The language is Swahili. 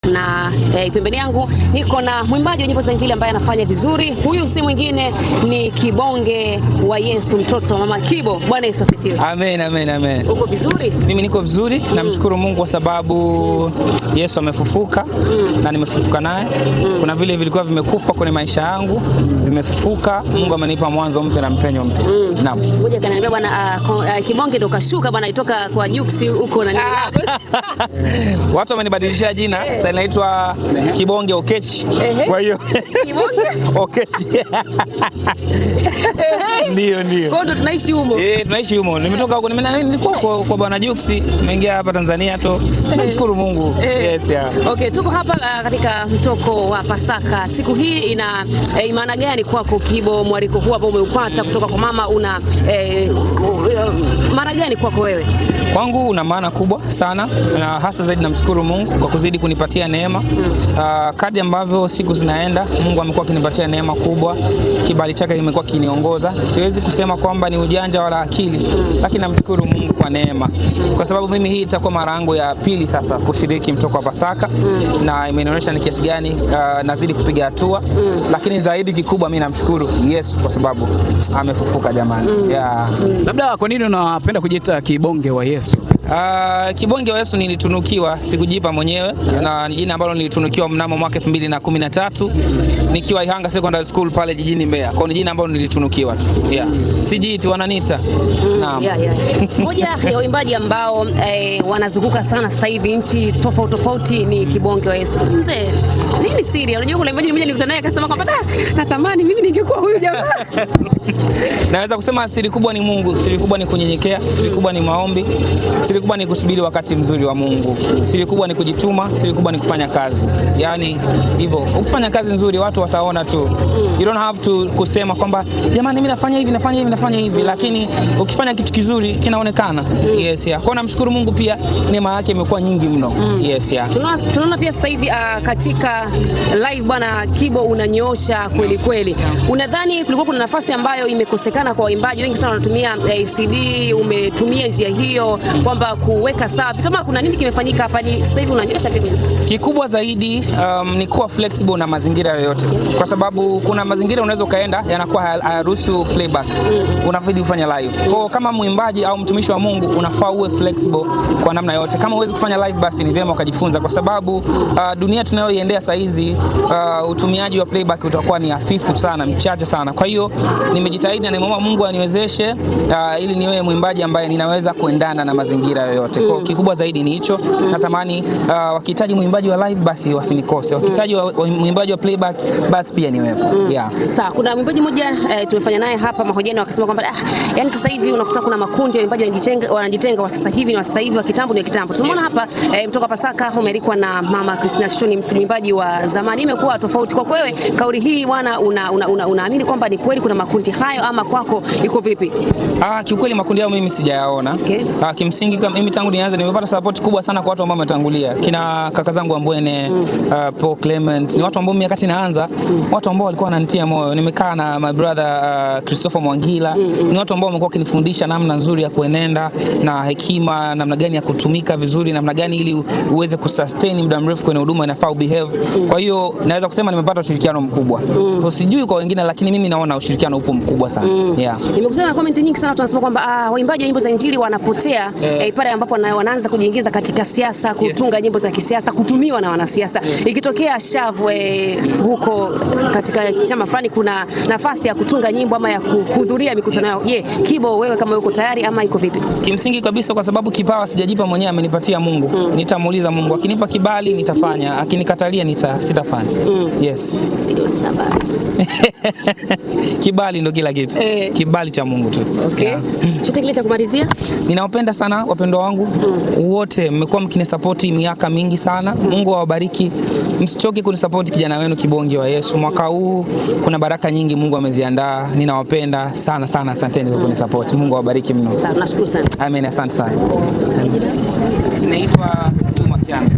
na pembeni yangu niko na mwimbaji wa nyimbo za Injili ambaye anafanya vizuri. Huyu si mwingine ni Kibonge wa Yesu, mtoto wa Mama Kibo. Bwana Yesu asifiwe. Amen, amen, amen. Uko vizuri? Mimi niko vizuri. Namshukuru Mungu kwa sababu Yesu amefufuka na nimefufuka naye. Kuna vile vilikuwa vimekufa kwenye maisha yangu, vimefufuka. Mungu amenipa mwanzo mpya na mpenyo mpya. Naam. Ngoja kaniambia bwana, Kibonge ndo kashuka bwana, itoka kwa Jux huko na nini. Watu wamenibadilishia jina. Sasa naitwa Kibonge Okechi. Kwa hiyo Kibonge Okechi. Ndio. Kwa hiyo tunaishi humo. Tunaishi humo. Nimetoka huko, nilikuwa kwa bwana Jux, nimeingia hapa Tanzania tu. Nashukuru Mungu. Yes, yeah. Okay, tuko hapa katika mtoko wa Pasaka. Siku hii ina maana gani kwako Kibo? Mwaliko huu ambao umeupata kutoka kwa mama una maana gani kwako wewe? Kwangu una maana kubwa sana, na hasa zaidi namshukuru Mungu kwa kuzidi kunipatia neema. Kadri ambavyo siku zinaenda, Mungu amekuwa akinipatia neema kubwa. Kibali chake kimekuwa kiniongoza. Siwezi kusema kwamba ni ujanja wala akili, lakini namshukuru Mungu kwa neema. Kwa sababu mimi hii itakuwa mara yangu ya pili sasa kushiriki mtoko wa Pasaka, na imenionyesha ni kiasi gani nazidi kupiga hatua. Lakini zaidi kikubwa mimi namshukuru Yesu kwa sababu amefufuka jamani. Labda kwa nini unapenda kujiita Kibonge wa Yesu? Kibonge wa Yesu nilitunukiwa, sikujipa mwenyewe, na ni jina ambalo nilitunukiwa mnamo mwaka 2013 nikiwa Ihanga Secondary School pale jijini Mbeya. Kwa ni jina ambalo nilitunukiwa tu. Sijiiti, wananiita. Naam. Moja ya waimbaji ambao wanazunguka sana sasa hivi nchi tofauti ni Kibonge wa Yesu. Mzee, nini siri? Unajua kuna mmoja nilikutana naye akasema kwamba natamani mimi ningekuwa huyu jamaa. Naweza kusema siri kubwa ni Mungu, siri kubwa ni kunyenyekea, siri kubwa ni maombi, siri kubwa ni kusubiri wakati mzuri wa Mungu, siri kubwa ni kujituma, siri kubwa ni kufanya kazi. Yaani hivyo, ukifanya kazi nzuri watu wataona tu. You don't have to kusema kwamba jamani mimi nafanya hivi, lakini ukifanya kitu kizuri kinaonekana. Yes, yeah. Kwa namshukuru Mungu pia neema yake imekuwa nyingi mno. Yes, yeah. Tunaona pia sasa hivi katika live bwana Kibo unanyosha kweli kweli. Unadhani kulikuwa kuna nafasi ambayo imekosekana kwa waimbaji wengi sana wanatumia CD, umetumia njia hiyo kwamba kuweka sawa vitu, kama kuna nini kimefanyika hapa ni sasa hivi unanyosha pia? Kikubwa zaidi ni kuwa flexible na mazingira yoyote, kwa sababu kuna mazingira unaweza kaenda yanakuwa hayaruhusu playback, unabidi ufanye live. Kwa kama mwimbaji au mtumishi wa Mungu unafaa uwe flexible kwa namna yote. Kama huwezi kufanya live basi ni vyema ukajifunza, kwa sababu dunia tunayoiendea saa hizi utumiaji wa playback utakuwa ni hafifu sana, mchache sana. Kwa hiyo nimejitahidi na nimeomba Mungu aniwezeshe ili niwe mwimbaji ambaye ninaweza kuendana na mazingira yoyote. Kwa kikubwa zaidi ni hicho. Natamani wakihitaji mwimbaji wa live basi wasinikose. Wakihitaji mwimbaji wa playback basi pia niwepo. Sawa, kuna mwimbaji mmoja tumefanya naye hapa mahojiano akasema kwamba yani sasa hivi unakuta kuna makundi ya waimbaji wanajitenga wa sasa hivi, na sasa hivi wa kitambo ni kitambo. Tumeona hapa mtoka Pasaka umealikwa na Mama Christina Shusho, ni mwimbaji wa zamani. Imekuwa tofauti kwa wewe, kauli hii bwana, unaamini kwamba ni kweli kuna makundi hayo ama kwako iko vipi? Kiukweli makundi hayo mimi sijayaona. Kimsingi mimi tangu nianze nimepata support kubwa sana kwa watu ambao wametangulia. Kina kaka zangu Ambwene, Paul Clement, ni watu ambao mimi wakati naanza, watu ambao walikuwa wananitia moyo. Nimekaa na my brother Christopher Mwangila, ni watu ambao wamekuwa kunifundisha namna nzuri ya kuenenda na hekima, namna gani ya kutumika vizuri, namna gani ili uweze kusustain muda mrefu kwenye huduma inafaa behave. Kwa hiyo naweza kusema nimepata ushirikiano mkubwa. Sijui kwa wengine, lakini mimi naona ushirikiano upo mkubwa sana. Nimekutana na comment nyingi sana tunasema kwamba waimbaji wa nyimbo za Injili wanapotea pale ambapo wanaanza kujiingiza katika siasa, kutunga nyimbo za kisiasa, kutumiwa na wanasiasa. Ikitokea shavu huko katika chama fulani kuna nafasi ya kutunga nyimbo ama ya kuhudhuria mikutano yao. Kibo wewe kama uko tayari ama iko vipi? Kimsingi kabisa, kwa sababu kipawa sijajipa mwenyewe, amenipatia Mungu. Nitamuuliza Mungu, akinipa kibali nitafanya, akinikatalia sitafanya. Yes. Kibali ndo kila kitu. Kibali cha Mungu tu. Chote kile cha kumalizia, ninawapenda sana wapendwa wangu wote, mmekuwa mkinisapoti miaka mingi sana. Mungu awabariki. Msichoke kunisapoti kijana wenu Kibonge wa Yesu. Mwaka huu kuna baraka nyingi Mungu ameziandaa. Ninawapenda sana sana, asanteni kwa kunisapoti. Mungu awabariki mno. Sawa, nashukuru sana. Amen, asante sana. Naitwa Juma Kiana.